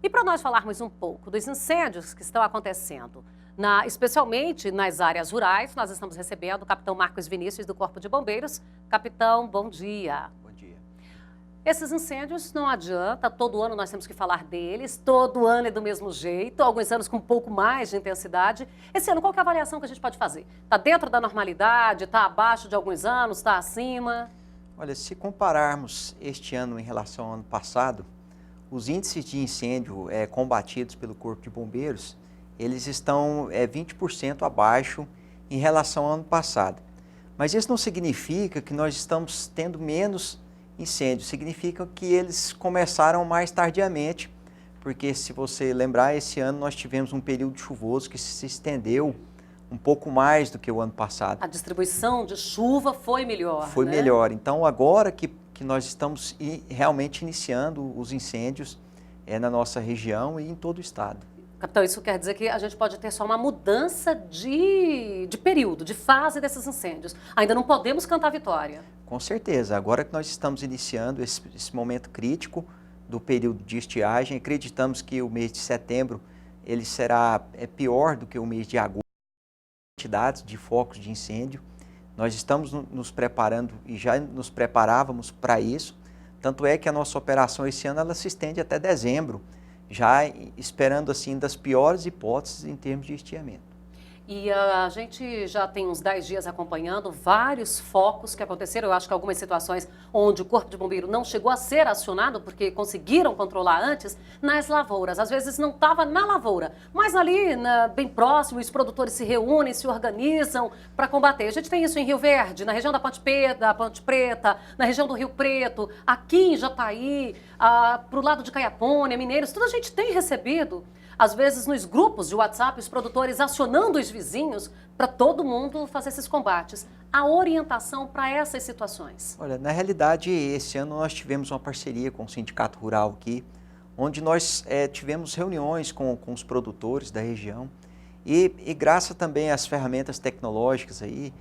E para nós falarmos um pouco dos incêndios que estão acontecendo, especialmente nas áreas rurais, nós estamos recebendo o capitão Marcos Vinícius do Corpo de Bombeiros. Capitão, bom dia. Bom dia. Esses incêndios não adianta, todo ano nós temos que falar deles, todo ano é do mesmo jeito, alguns anos com um pouco mais de intensidade. Esse ano, qual que é a avaliação que a gente pode fazer? Está dentro da normalidade, está abaixo de alguns anos, está acima? Olha, se compararmos este ano em relação ao ano passado, os índices de incêndio combatidos pelo Corpo de Bombeiros, eles estão 20% abaixo em relação ao ano passado. Mas isso não significa que nós estamos tendo menos incêndios, significa que eles começaram mais tardiamente, porque se você lembrar, esse ano nós tivemos um período chuvoso que se estendeu um pouco mais do que o ano passado. A distribuição de chuva foi melhor, Foi né? melhor. Então, agora que nós estamos realmente iniciando os incêndios na nossa região e em todo o estado. Capitão, isso quer dizer que a gente pode ter só uma mudança de período, de fase desses incêndios. Ainda não podemos cantar vitória. Com certeza. Agora que nós estamos iniciando esse momento crítico do período de estiagem, acreditamos que o mês de setembro ele será pior do que o mês de agosto. Quantidades de focos de incêndio. Nós estamos nos preparando e já nos preparávamos para isso. Tanto é que a nossa operação esse ano ela se estende até dezembro, já esperando assim das piores hipóteses em termos de estiamento. E a gente já tem uns 10 dias acompanhando vários focos que aconteceram. Eu acho que algumas situações onde o Corpo de Bombeiro não chegou a ser acionado, porque conseguiram controlar antes, nas lavouras. Às vezes não estava na lavoura, mas ali, bem próximo, os produtores se reúnem, se organizam para combater. A gente tem isso em Rio Verde, na região da Ponte Preta, na região do Rio Preto, aqui em Jataí, para o lado de Caiapônia, Mineiros, tudo a gente tem recebido. Às vezes, nos grupos de WhatsApp, os produtores acionando os vizinhos para todo mundo fazer esses combates. A orientação para essas situações? Olha, na realidade, esse ano nós tivemos uma parceria com o Sindicato Rural aqui, onde nós tivemos reuniões com os produtores da região e graças também às ferramentas tecnológicas aí,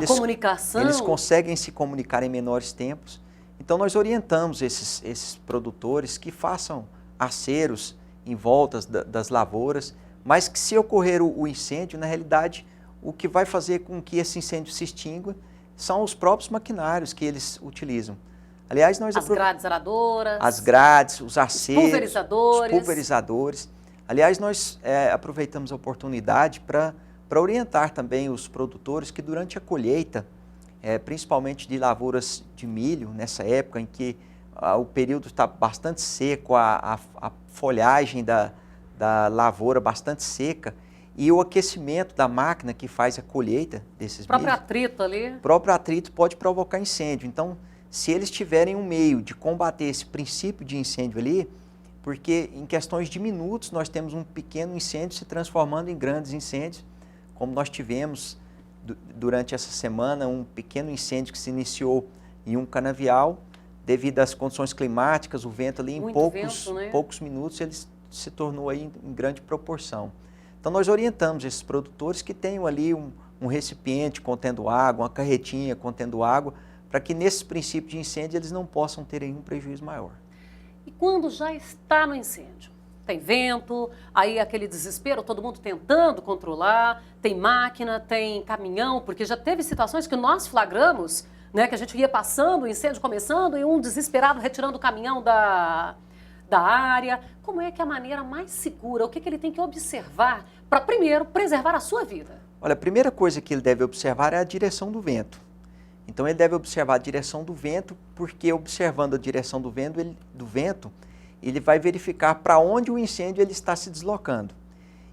comunicação. Eles conseguem se comunicar em menores tempos. Então, nós orientamos esses produtores que façam aceros em voltas das lavouras, mas que se ocorrer o incêndio, na realidade, o que vai fazer com que esse incêndio se extingua são os próprios maquinários que eles utilizam. Aliás, as grades aradoras, as grades, os aceros, os pulverizadores. Aliás, nós aproveitamos a oportunidade para orientar também os produtores que durante a colheita, principalmente de lavouras de milho, nessa época em que o período está bastante seco, a folhagem da lavoura bastante seca e o aquecimento da máquina que faz a colheita desses milhos. O próprio atrito ali. O próprio atrito pode provocar incêndio. Então, se eles tiverem um meio de combater esse princípio de incêndio ali, porque em questões de minutos nós temos um pequeno incêndio se transformando em grandes incêndios, como nós tivemos durante essa semana, um pequeno incêndio que se iniciou em um canavial. Devido às condições climáticas, o vento ali em poucos minutos ele se tornou aí em grande proporção. Então nós orientamos esses produtores que tenham ali um recipiente contendo água, uma carretinha contendo água, para que nesse princípio de incêndio eles não possam ter nenhum prejuízo maior. E quando já está no incêndio? Tem vento, aí aquele desespero, todo mundo tentando controlar, tem máquina, tem caminhão, porque já teve situações que nós flagramos, né, que a gente ia passando, o incêndio começando e um desesperado retirando o caminhão da área. Como é que é a maneira mais segura? O que ele tem que observar para, primeiro, preservar a sua vida? Olha, a primeira coisa que ele deve observar é a direção do vento. Então, ele deve observar a direção do vento, porque observando a direção do vento, ele vai verificar para onde o incêndio ele está se deslocando.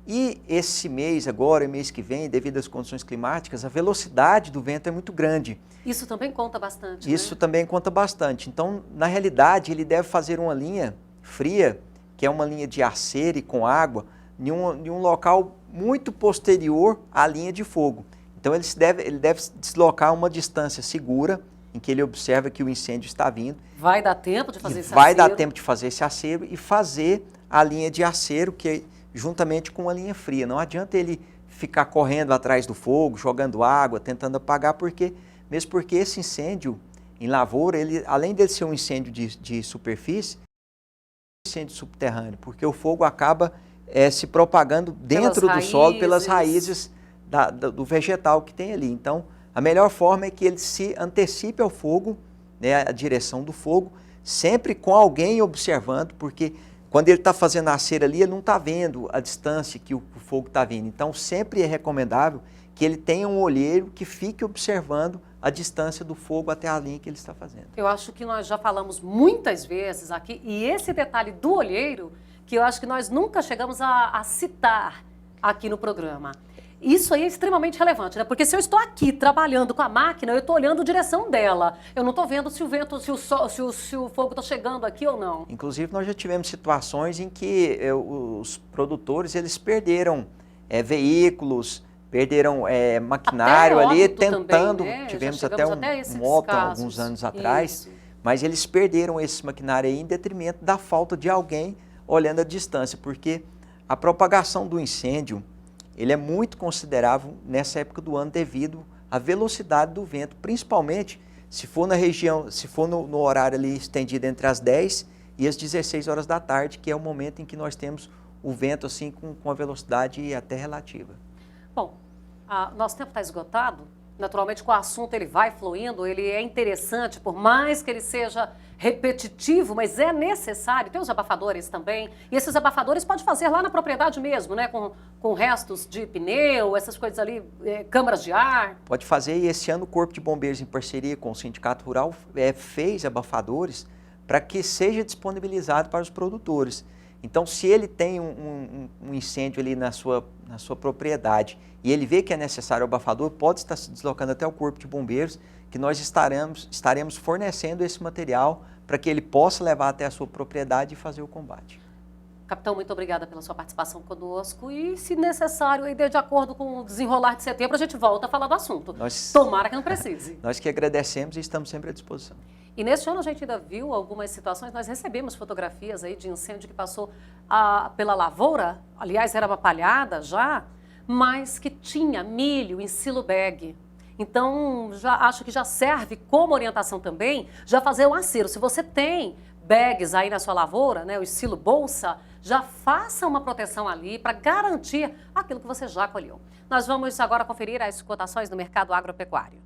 E esse mês agora, mês que vem, devido às condições climáticas, a velocidade do vento é muito grande. Isso também conta bastante, Isso também conta bastante. Então, na realidade, ele deve fazer uma linha fria, que é uma linha de acero e com água, em um local muito posterior à linha de fogo. Então, ele deve deslocar uma distância segura, em que ele observa que o incêndio está vindo. Vai dar tempo de fazer esse acero? Vai dar tempo de fazer esse acero e fazer a linha de acero, que juntamente com a linha fria. Não adianta ele ficar correndo atrás do fogo, jogando água, tentando apagar, mesmo porque esse incêndio em lavoura, além de ser um incêndio de superfície, incêndio subterrâneo, porque o fogo acaba se propagando dentro do solo pelas raízes do vegetal que tem ali. Então, a melhor forma é que ele se antecipe ao fogo, né, a direção do fogo, sempre com alguém observando, porque quando ele está fazendo a cera ali, ele não está vendo a distância que o fogo está vindo. Então, sempre é recomendável que ele tenha um olheiro que fique observando a distância do fogo até a linha que ele está fazendo. Eu acho que nós já falamos muitas vezes aqui, e esse detalhe do olheiro, que eu acho que nós nunca chegamos a citar aqui no programa. Isso aí é extremamente relevante, né? Porque se eu estou aqui trabalhando com a máquina, eu estou olhando a direção dela. Eu não estou vendo se o vento, se o fogo está chegando aqui ou não. Inclusive, nós já tivemos situações em que os produtores, eles perderam veículos, perderam maquinário ali, tentando, também, né? Tivemos até um moto alguns anos atrás, mas eles perderam esse maquinário aí em detrimento da falta de alguém olhando a distância, porque a propagação do incêndio, ele é muito considerável nessa época do ano devido à velocidade do vento, principalmente se for na região, se for no horário ali estendido entre as 10 e as 16 horas da tarde, que é o momento em que nós temos o vento assim com a velocidade até relativa. Bom, nosso tempo está esgotado. Naturalmente, com o assunto ele vai fluindo, ele é interessante, por mais que ele seja repetitivo, mas é necessário. Tem os abafadores também, e esses abafadores pode fazer lá na propriedade mesmo, né? Com restos de pneu, essas coisas ali, câmaras de ar. Pode fazer, e esse ano o Corpo de Bombeiros, em parceria com o Sindicato Rural, fez abafadores para que seja disponibilizado para os produtores. Então, se ele tem um incêndio ali na sua propriedade e ele vê que é necessário o abafador, pode estar se deslocando até o Corpo de Bombeiros, que nós estaremos fornecendo esse material para que ele possa levar até a sua propriedade e fazer o combate. Capitão, muito obrigada pela sua participação conosco e, se necessário, aí, de acordo com o desenrolar de setembro, a gente volta a falar do assunto. Tomara que não precise. Nós que agradecemos e estamos sempre à disposição. E neste ano a gente ainda viu algumas situações, nós recebemos fotografias aí de incêndio que passou pela lavoura, aliás, era uma palhada já, mas que tinha milho em silo bag. Então, acho que já serve como orientação também, já fazer um acero. Se você tem bags aí na sua lavoura, né, o silo bolsa, já faça uma proteção ali para garantir aquilo que você já colheu. Nós vamos agora conferir as cotações no mercado agropecuário.